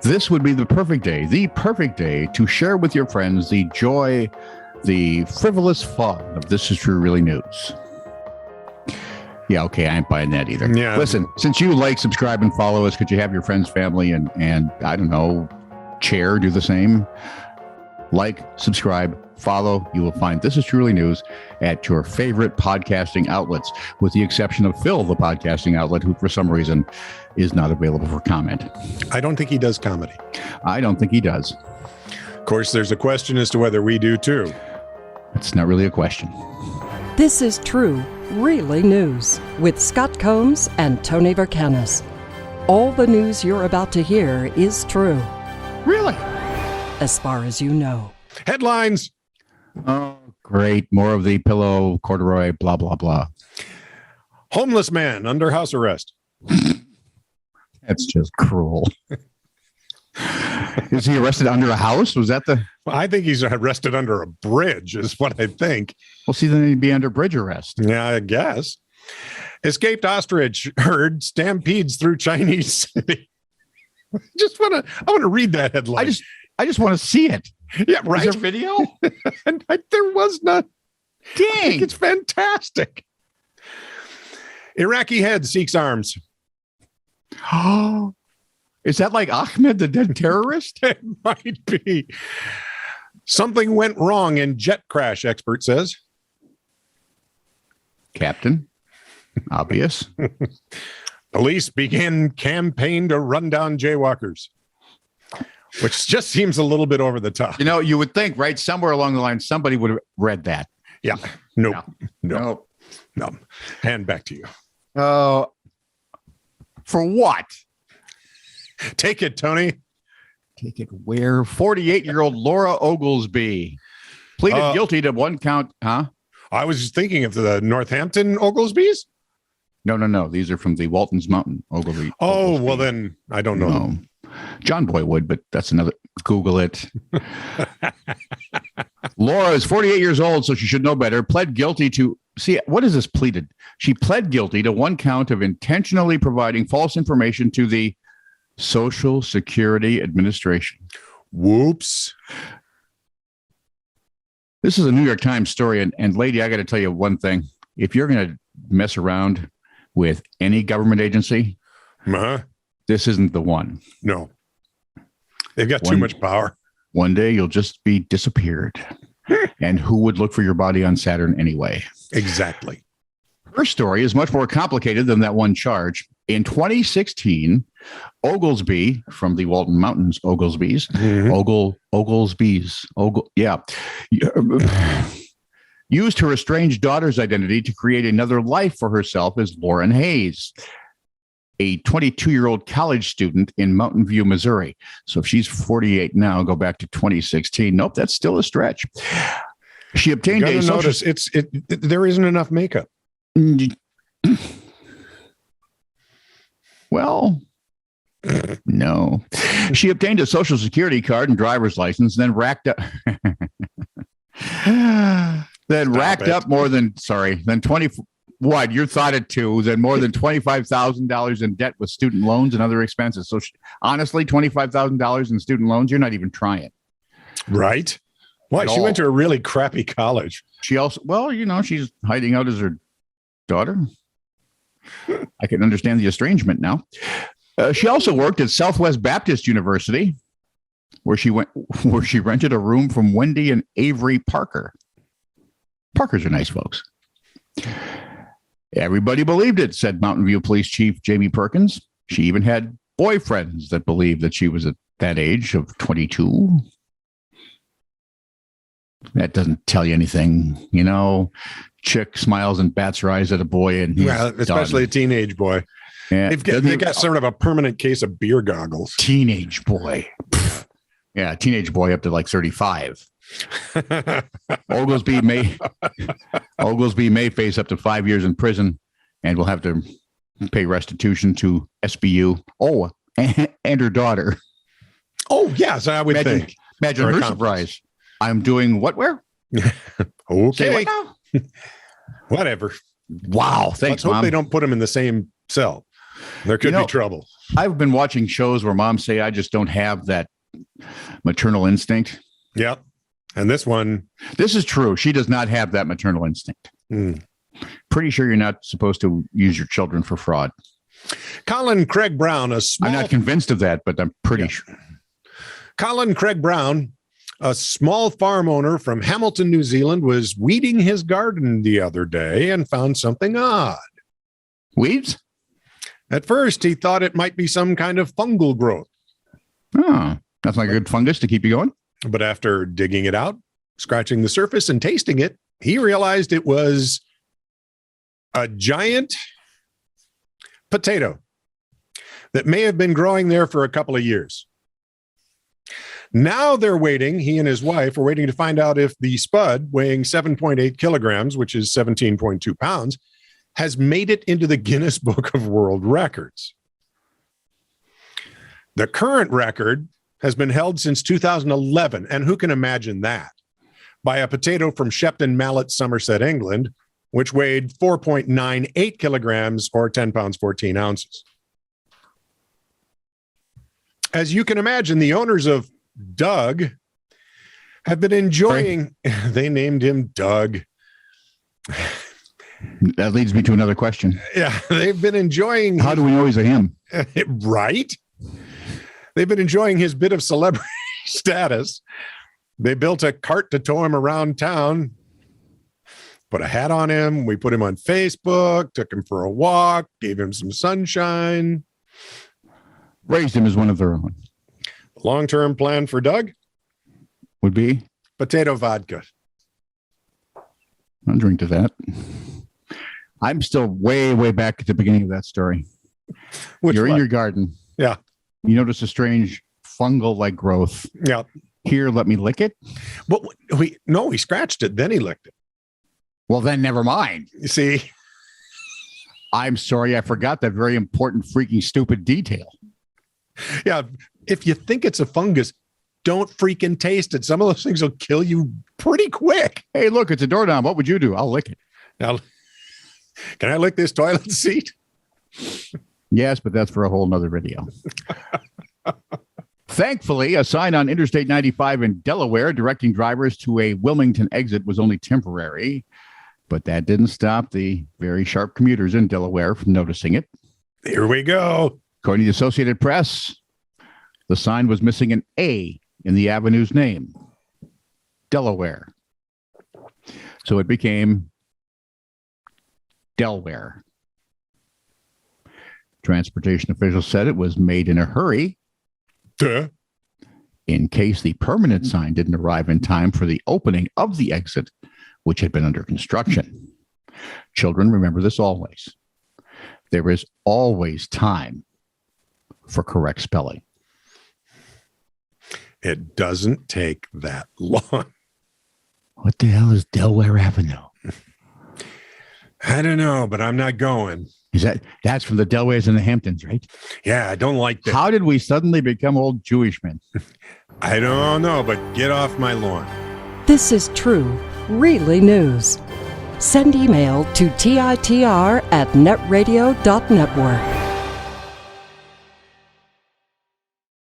this would be the perfect day to share with your friends the joy, the frivolous fun of This Is True Really News. Yeah, okay, I ain't buying that either. Yeah. Listen, since you like, subscribe, and follow us, could you have your friends, family, and I don't know, chair do the same? Like, subscribe, follow. You will find This Is True Really News at your favorite podcasting outlets, with the exception of Phil, the podcasting outlet, who for some reason is not available for comment. I don't think he does comedy. I don't think he does. Of course, there's a question as to whether we do too. It's not really a question. This is True, Really News with Scott Combs and Tony Vercanis. All the news you're about to hear is true, Really? as far as you know. Headlines. Oh, great. More of the pillow, corduroy, blah, blah, blah. Homeless man under house arrest. That's just cruel. Is he arrested under a house? Was that the... I think he's arrested under a bridge is what I think. Well, see, then he'd be under bridge arrest. Yeah, I guess. Escaped ostrich herd stampedes through Chinese city. I want to read that headline. I just want to see it. Yeah, right. Is there video? And there was none. Dang. It's fantastic. Iraqi head seeks arms. Oh, is that like Ahmed, the dead terrorist? It might be. Something went wrong in jet crash, expert says. Captain. Obvious. Police begin campaign to run down jaywalkers, which just seems a little bit over the top. You know, you would think, right? Somewhere along the line, somebody would have read that. Yeah. Nope. No. No. Hand back to you. For what? Take it, Tony. Take it where? 48-year-old Laura Oglesby pleaded guilty to one count. Huh? I was just thinking of the Northampton Oglesbys. No. These are from the Walton's Mountain Oglesby. Oh, well then I don't know. No. John Boy would, but that's another. Google it. Laura is 48 years old, so she should know better. Pled guilty to... See, what is this pleaded? She pled guilty to one count of intentionally providing false information to the Social Security Administration. Whoops. This is a New York Times story. And lady, I got to tell you one thing. If you're going to mess around with any government agency, this isn't the one. No. They've got too much power. One day you'll just be disappeared. And who would look for your body on Saturn anyway? Exactly. Her story is much more complicated than that one charge. In 2016, Oglesby from the Walton Mountains, Oglesby's, used her estranged daughter's identity to create another life for herself as Lauren Hayes, a 22-year-old college student in Mountain View, Missouri. So if she's 48 now, go back to 2016. Nope, that's still a stretch. She obtained a notice there isn't enough makeup. Well, no. She obtained a Social Security card and driver's license, then racked up more than 20. What? You thought it too. Then more than $25,000 in debt with student loans and other expenses. So honestly, $25,000 in student loans, you're not even trying. Right. Why? She went to a really crappy college. She also, she's hiding out as her daughter. I can understand the estrangement now. She also worked at Southwest Baptist University, where she rented a room from Wendy and Avery Parker. Parkers are nice folks. Everybody believed it, said Mountain View Police Chief Jamie Perkins. She even had boyfriends that believed that she was at that age of 22. That doesn't tell you anything, Chick smiles and bats her eyes at a boy, and especially a teenage boy. Yeah, they got sort of a permanent case of beer goggles. Teenage boy, yeah, teenage boy up to like 35. Oglesby may face up to 5 years in prison, and will have to pay restitution to SBU. Oh, and her daughter. Oh yes, I would think. Imagine her surprise. I'm doing what? Where? Okay. Say what now? Whatever. Wow. Thanks, Let's hope Mom. they don't put them in the same cell. There could be trouble. I've been watching shows where moms say, I just don't have that maternal instinct. Yeah. And this one. This is true. She does not have that maternal instinct. Pretty sure you're not supposed to use your children for fraud. Colin Craig Brown, I'm not convinced of that, but I'm pretty sure. Colin Craig Brown, a small farm owner from Hamilton, New Zealand, was weeding his garden the other day and found something odd. Weeds? At first, he thought it might be some kind of fungal growth. Oh, that's like a good fungus to keep you going. But after digging it out, scratching the surface and tasting it, he realized it was a giant potato that may have been growing there for a couple of years. Now they're waiting, he and his wife are waiting to find out if the spud, weighing 7.8 kilograms, which is 17.2 pounds, has made it into the Guinness Book of World Records. The current record has been held since 2011, and who can imagine that? By a potato from Shepton Mallet, Somerset, England, which weighed 4.98 kilograms or 10 pounds, 14 ounces. As you can imagine, the owners of Doug have been enjoying, they named him Doug. That leads me to another question. Yeah, they've been enjoying. How do we know he's a him? Right? They've been enjoying his bit of celebrity status. They built a cart to tow him around town, put a hat on him. We put him on Facebook, took him for a walk, gave him some sunshine. Raised him as one of their own. Long-term plan for Doug would be potato vodka. I'll drink to that. I'm still way, way back at the beginning of that story. You're in your garden. Yeah. You notice a strange fungal-like growth. Yeah. Here, let me lick it. Well, he scratched it, then he licked it. Well, then never mind. You see? I'm sorry, I forgot that very important, freaking stupid detail. Yeah. If you think it's a fungus, don't freaking taste it. Some of those things will kill you pretty quick. Hey, look, it's a doorknob. What would you do? I'll lick it. Now, can I lick this toilet seat? Yes, but that's for a whole nother video. Thankfully, a sign on Interstate 95 in Delaware directing drivers to a Wilmington exit was only temporary, but that didn't stop the very sharp commuters in Delaware from noticing it. Here we go. According to the Associated Press, the sign was missing an A in the avenue's name, Delaware. So it became Delaware. Transportation officials said it was made in a hurry in case the permanent sign didn't arrive in time for the opening of the exit, which had been under construction. Children, remember this always. There is always time for correct spelling. It doesn't take that long. What the hell is Delaware Avenue? I don't know, but I'm not going. That's from the Delawares and the Hamptons, right? Yeah, I don't like that. How did we suddenly become old Jewish men? I don't know, but get off my lawn. This is true, really news. Send email to TiTR@netradio.network.